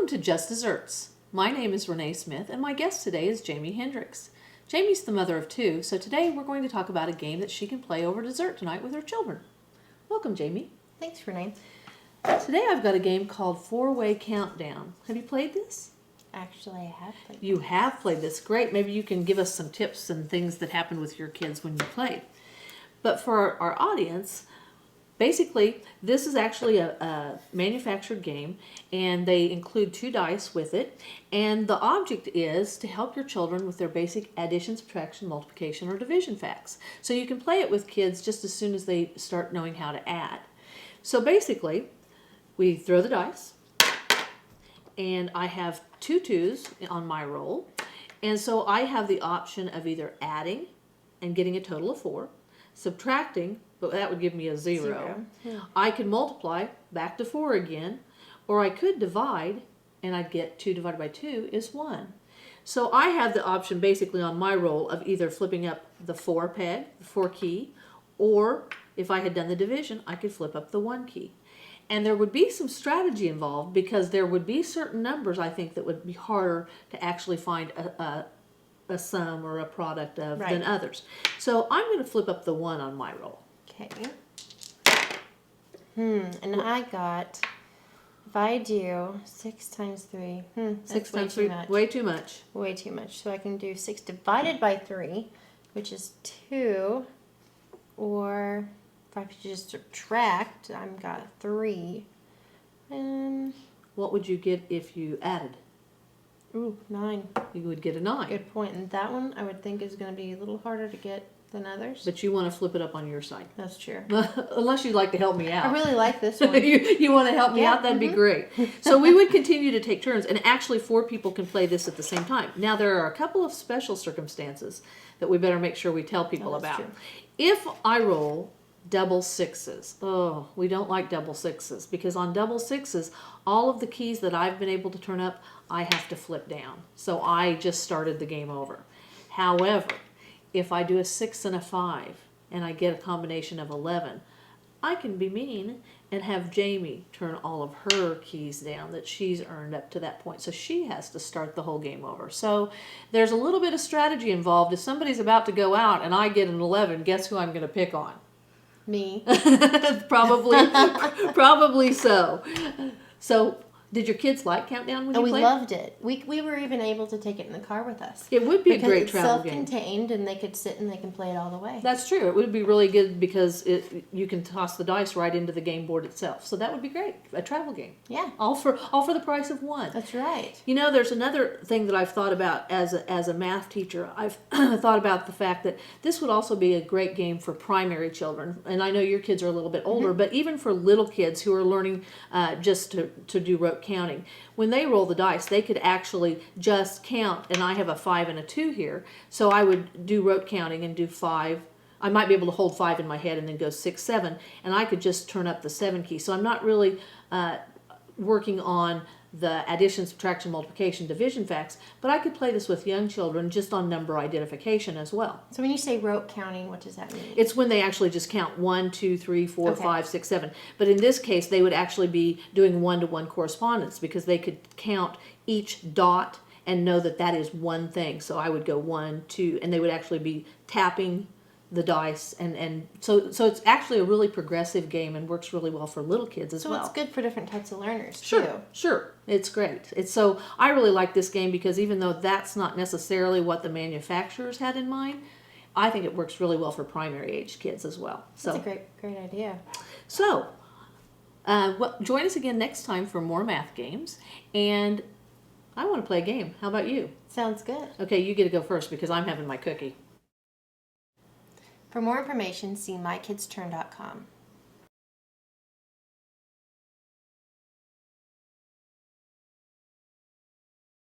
Welcome to Just Desserts. My name is Reneè Smith, and my guest today is Jaime Hendricks. Jamie's the mother of two, so today we're going to talk about a game that she can play over dessert tonight with her children. Welcome, Jaime. Thanks, Reneè. Today I've got a game called Four-Way Countdown. Have you played this? Actually, I have played. You have played this. Great. Maybe you can give us some tips and things that happened with your kids when you played. But for our audience, basically, this is actually a manufactured game, and they include 2 dice with it. And the object is to help your children with their basic addition, subtraction, multiplication, or division facts. So you can play it with kids just as soon as they start knowing how to add. So basically, we throw the dice, and I have 2 2s on my roll. And so I have the option of either adding and getting a total of 4, subtracting, but that would give me a 0. Yeah. I could multiply back to 4 again, or I could divide, and I'd get 2 divided by 2 is 1. So I have the option basically on my roll of either flipping up the 4 peg, the 4 key, or if I had done the division, I could flip up the 1 key. And there would be some strategy involved because there would be certain numbers, I think, that would be harder to actually find a sum or a product of than others. So I'm going to flip up the 1 on my roll. Okay. And I got, if I do 6 times 3, 6 that's way times too 3, much. way too much. Way too much. So I can do 6 divided by 3, which is 2, or if I could just subtract, I've got 3. What would you get if you added? Ooh, 9. You would get a 9. Good point. And that one I would think is going to be a little harder to get than others. But you want to flip it up on your side. That's true. Unless you'd like to help me out. I really like this one. you want to help me out? That'd be great. So we would continue to take turns, and actually 4 people can play this at the same time. Now there are a couple of special circumstances that we better make sure we tell people about. True. If I roll double 6s, we don't like double 6s, because on double 6s, all of the keys that I've been able to turn up, I have to flip down. So I just started the game over. However, if I do a 6 and a 5 and I get a combination of 11, I can be mean and have Jaime turn all of her keys down that she's earned up to that point. So she has to start the whole game over. So there's a little bit of strategy involved. If somebody's about to go out and I get an 11, guess who I'm going to pick on? Me. Probably so. So did your kids like CountDown when you We played? loved it. We were even able to take it in the car with us. It would be a great it's travel game. self-contained, and they could sit and they can play it all the way. That's true. It would be really good because you can toss the dice right into the game board itself. So that would be great. A travel game. Yeah. All for the price of 1. That's right. You know, there's another thing that I've thought about as a math teacher. I've thought about the fact that this would also be a great game for primary children. And I know your kids are a little bit older, but even for little kids who are learning just to do rote counting. When they roll the dice, they could actually just count, and I have a 5 and a 2 here, so I would do rote counting and do 5. I might be able to hold 5 in my head and then go 6, 7, and I could just turn up the 7 key. So I'm not really working on the addition, subtraction, multiplication, division facts, but I could play this with young children just on number identification as well. So when you say rote counting, what does that mean? It's when they actually just count 1, 2, 3, 4, Okay. 5, 6, 7. But in this case, they would actually be doing 1-to-1 correspondence because they could count each dot and know that that is one thing. So I would go 1, 2, and they would actually be tapping the dice, and so it's actually a really progressive game and works really well for little kids as well. So it's good for different types of learners Sure, sure. It's great. So I really like this game because even though that's not necessarily what the manufacturers had in mind, I think it works really well for primary age kids as well. So That's a great idea. So join us again next time for more math games, and I want to play a game. How about you? Sounds good. Okay, you get to go first because I'm having my cookie. For more information, see mykidsturn.com.